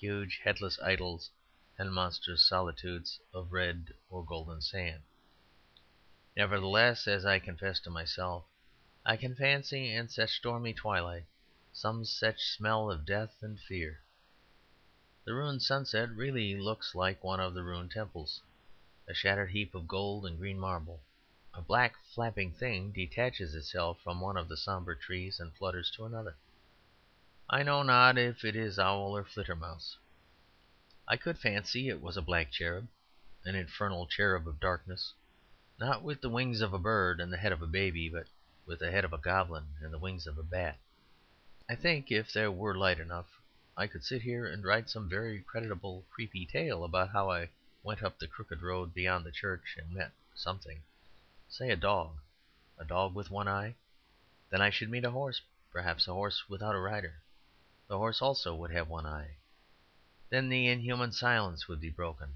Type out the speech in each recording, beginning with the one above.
huge headless idols and monstrous solitudes of red or golden sand. Nevertheless, as I confess to myself, I can fancy in such stormy twilight some such smell of death and fear. The ruined sunset really looks like one of the ruined temples, a shattered heap of gold and green marble. A black flapping thing detaches itself from one of the sombre trees and flutters to another. I know not if it is owl or flittermouse. I could fancy it was a black cherub, an infernal cherub of darkness, not with the wings of a bird and the head of a baby, but with the head of a goblin and the wings of a bat. I think if there were light enough I could sit here and write some very creditable creepy tale about how I went up the crooked road beyond the church and met something, say a dog with one eye. Then I should meet a horse, perhaps a horse without a rider. The horse also would have one eye. Then the inhuman silence would be broken.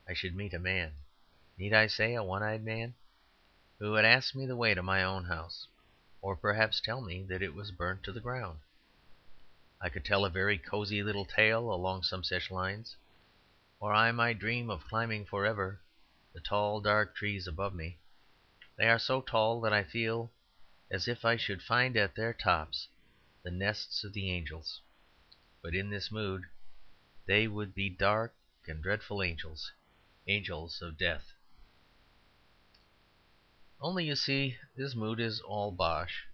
I should meet a man, need I say a one-eyed man, who would ask me the way to my own house, or perhaps tell me that it was burnt to the ground. I could tell a very cosy little tale along some such lines, or I might dream of climbing forever the tall dark trees above me. They are so tall that I feel as if I should find at their tops the nests of the angels. But in this mood they would be dark and dreadful angels, angels of death. Only, you see, this mood is all bosh.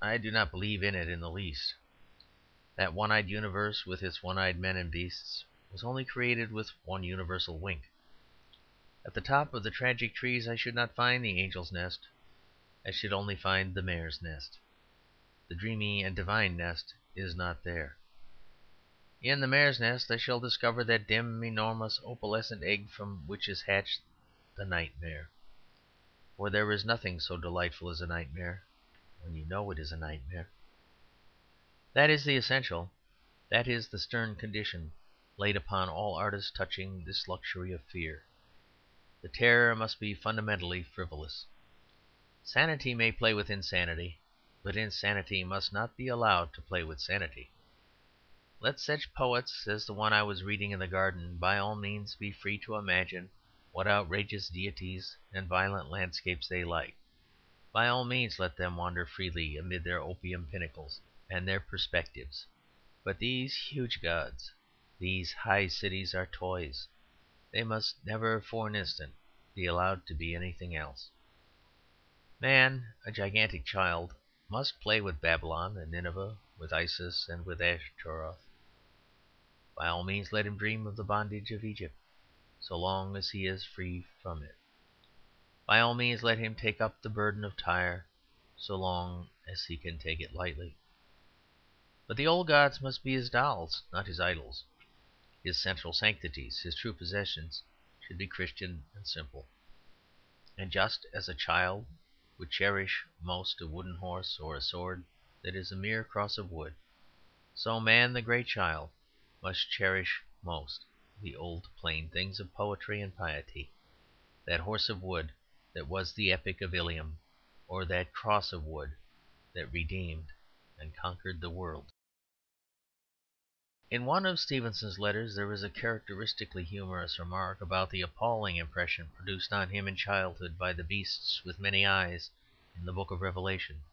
I do not believe in it in the least. That one-eyed universe with its one-eyed men and beasts was only created with one universal wink. At the top of the tragic trees I should not find the angel's nest. I should only find the mare's nest. The dreamy and divine nest is not there. In the mare's nest I shall discover that dim, enormous, opalescent egg from which is hatched the nightmare. For there is nothing so delightful as a nightmare when you know it is a nightmare. That is the essential, that is the stern condition laid upon all artists touching this luxury of fear. The terror must be fundamentally frivolous. Sanity may play with insanity, but insanity must not be allowed to play with sanity. Let such poets as the one I was reading in the garden by all means be free to imagine what outrageous deities and violent landscapes they like. By all means let them wander freely amid their opium pinnacles and their perspectives. But these huge gods, these high cities, are toys. They must never for an instant be allowed to be anything else. Man, a gigantic child, must play with Babylon and Nineveh, with Isis and with Ashtaroth. By all means let him dream of the bondage of Egypt, so long as he is free from it. By all means let him take up the burden of Tyre, so long as he can take it lightly. But the old gods must be his dolls, not his idols. His central sanctities, his true possessions, should be Christian and simple. And just as a child would cherish most a wooden horse or a sword that is a mere cross of wood, so man, the great child, must cherish most the old plain things of poetry and piety, that horse of wood that was the epic of Ilium, or that cross of wood that redeemed and conquered the world. In one of Stevenson's letters there is a characteristically humorous remark about the appalling impression produced on him in childhood by the beasts with many eyes in the book of Revelation.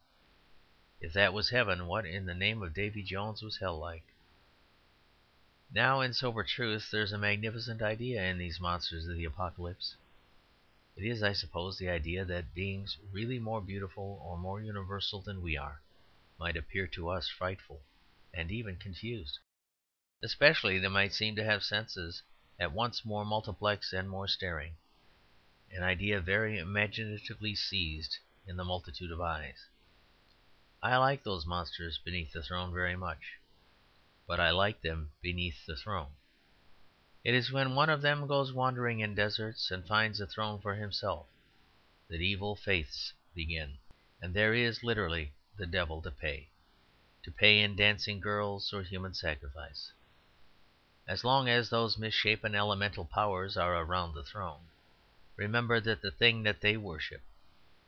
If that was heaven, what in the name of Davy Jones was hell like? Now, in sober truth, there is a magnificent idea in these monsters of the Apocalypse. It is, I suppose, the idea that beings really more beautiful or more universal than we are might appear to us frightful and even confused. Especially they might seem to have senses at once more multiplex and more staring, an idea very imaginatively seized in the multitude of eyes. I like those monsters beneath the throne very much, but I like them beneath the throne. It is when one of them goes wandering in deserts and finds a throne for himself that evil faiths begin, and there is literally the devil to pay in dancing girls or human sacrifice. As long as those misshapen elemental powers are around the throne, remember that the thing that they worship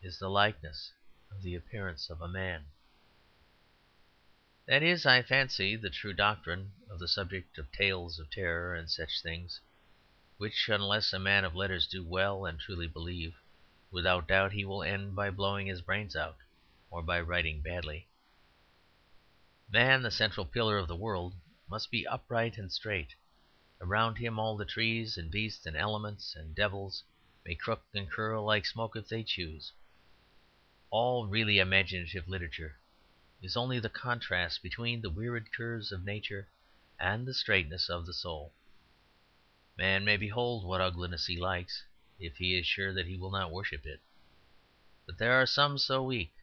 is the likeness of the appearance of a man. That is, I fancy, the true doctrine of the subject of tales of terror and such things, which, unless a man of letters do well and truly believe, without doubt he will end by blowing his brains out or by writing badly. Man, the central pillar of the world, must be upright and straight. Around him all the trees and beasts and elements and devils may crook and curl like smoke if they choose. All really imaginative literature is only the contrast between the weird curves of nature and the straightness of the soul. Man may behold what ugliness he likes, if he is sure that he will not worship it. But there are some so weak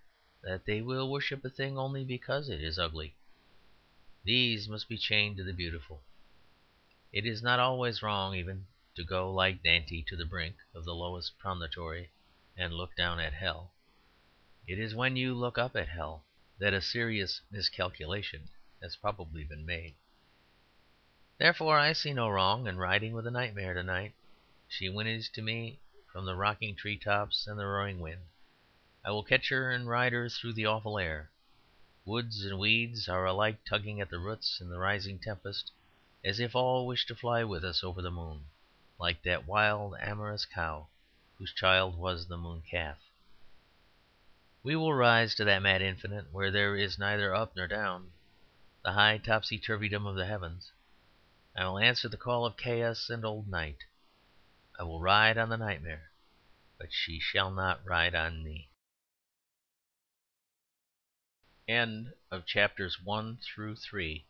that they will worship a thing only because it is ugly. These must be chained to the beautiful. It is not always wrong even to go like Dante to the brink of the lowest promontory and look down at hell. It is when you look up at hell that a serious miscalculation has probably been made. Therefore I see no wrong in riding with a nightmare tonight. She whinnies to me from the rocking tree tops and the roaring wind. I will catch her and ride her through the awful air. Woods and weeds are alike tugging at the roots in the rising tempest, as if all wished to fly with us over the moon, like that wild amorous cow whose child was the moon calf. We will rise to that mad infinite where there is neither up nor down, the high topsy turvydom of the heavens. I will answer the call of chaos and old night. I will ride on the nightmare, but she shall not ride on me. End of chapters 1 through 3.